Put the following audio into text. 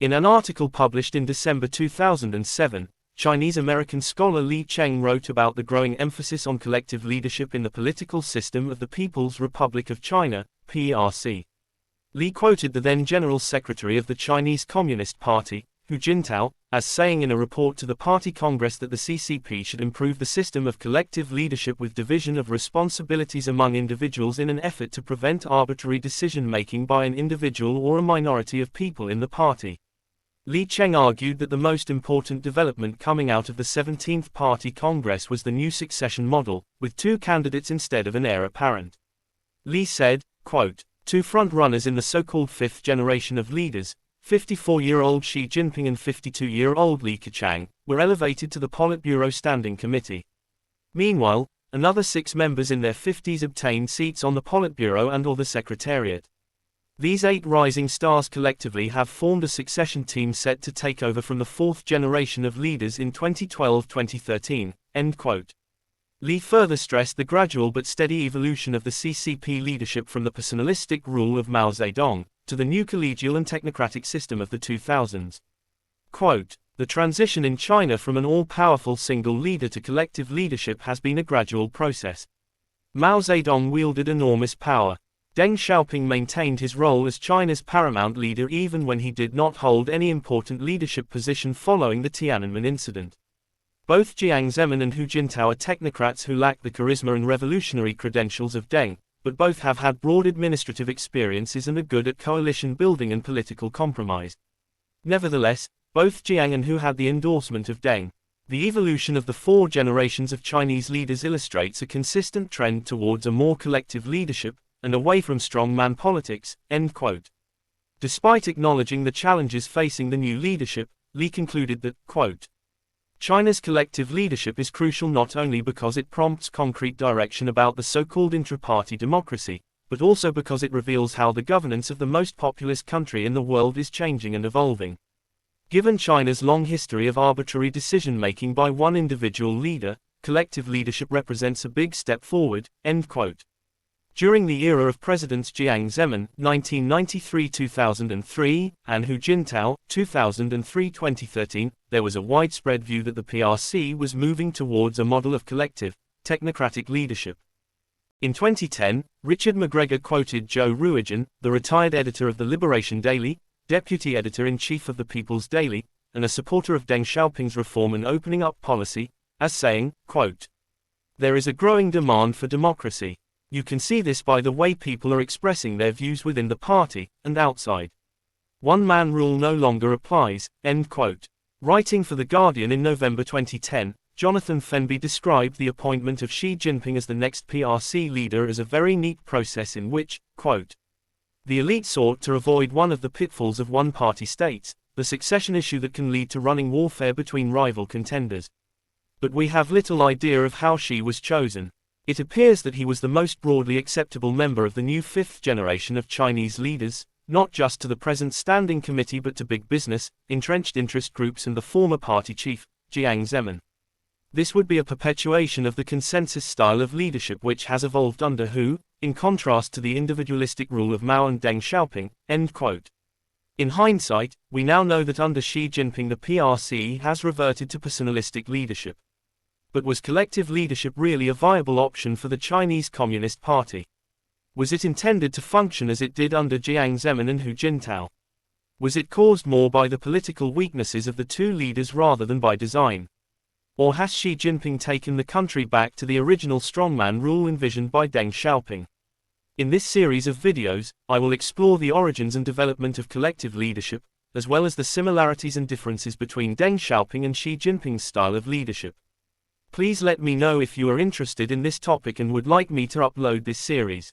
In an article published in December 2007, Chinese-American scholar Li Cheng wrote about the growing emphasis on collective leadership in the political system of the People's Republic of China, PRC. Li quoted the then General Secretary of the Chinese Communist Party, Hu Jintao, as saying in a report to the party congress that the CCP should improve the system of collective leadership with division of responsibilities among individuals in an effort to prevent arbitrary decision-making by an individual or a minority of people in the party. Li Cheng argued that the most important development coming out of the 17th Party Congress was the new succession model, with two candidates instead of an heir apparent. Li said, quote, "Two front-runners in the so-called fifth generation of leaders, 54-year-old Xi Jinping and 52-year-old Li Keqiang, were elevated to the Politburo Standing Committee. Meanwhile, another 6 members in their 50s obtained seats on the Politburo and/or the Secretariat. These 8 rising stars collectively have formed a succession team set to take over from the fourth generation of leaders in 2012-2013, end quote. Li further stressed the gradual but steady evolution of the CCP leadership from the personalistic rule of Mao Zedong, to the new collegial and technocratic system of the 2000s. Quote, "The transition in China from an all-powerful single leader to collective leadership has been a gradual process. Mao Zedong wielded enormous power. Deng Xiaoping maintained his role as China's paramount leader even when he did not hold any important leadership position following the Tiananmen incident. Both Jiang Zemin and Hu Jintao are technocrats who lack the charisma and revolutionary credentials of Deng, but both have had broad administrative experiences and are good at coalition building and political compromise. Nevertheless, both Jiang and Hu had the endorsement of Deng. The evolution of the 4 generations of Chinese leaders illustrates a consistent trend towards a more collective leadership, and away from strongman politics, end quote." Despite acknowledging the challenges facing the new leadership, Li concluded that, quote, "China's collective leadership is crucial not only because it prompts concrete direction about the so-called intra-party democracy, but also because it reveals how the governance of the most populous country in the world is changing and evolving. Given China's long history of arbitrary decision-making by one individual leader, collective leadership represents a big step forward," end quote. During the era of Presidents Jiang Zemin (1993–2003) and Hu Jintao (2003–2013), there was a widespread view that the PRC was moving towards a model of collective, technocratic leadership. In 2010, Richard McGregor quoted Zhou Ruijin, the retired editor of the Liberation Daily, deputy editor-in-chief of the People's Daily, and a supporter of Deng Xiaoping's reform and opening up policy, as saying, quote, "There is a growing demand for democracy. You can see this by the way people are expressing their views within the party, and outside. One-man rule no longer applies," end quote. Writing for The Guardian in November 2010, Jonathan Fenby described the appointment of Xi Jinping as the next PRC leader as a very neat process in which, quote, "The elite sought to avoid one of the pitfalls of one-party states, the succession issue that can lead to running warfare between rival contenders. But we have little idea of how Xi was chosen. It appears that he was the most broadly acceptable member of the new fifth generation of Chinese leaders, not just to the present standing committee but to big business, entrenched interest groups and the former party chief, Jiang Zemin. This would be a perpetuation of the consensus style of leadership which has evolved under Hu, in contrast to the individualistic rule of Mao and Deng Xiaoping," end quote. In hindsight, we now know that under Xi Jinping the PRC has reverted to personalistic leadership. But was collective leadership really a viable option for the Chinese Communist Party? Was it intended to function as it did under Jiang Zemin and Hu Jintao? Was it caused more by the political weaknesses of the two leaders rather than by design? Or has Xi Jinping taken the country back to the original strongman rule envisioned by Deng Xiaoping? In this series of videos, I will explore the origins and development of collective leadership, as well as the similarities and differences between Deng Xiaoping and Xi Jinping's style of leadership. Please let me know if you are interested in this topic and would like me to upload this series.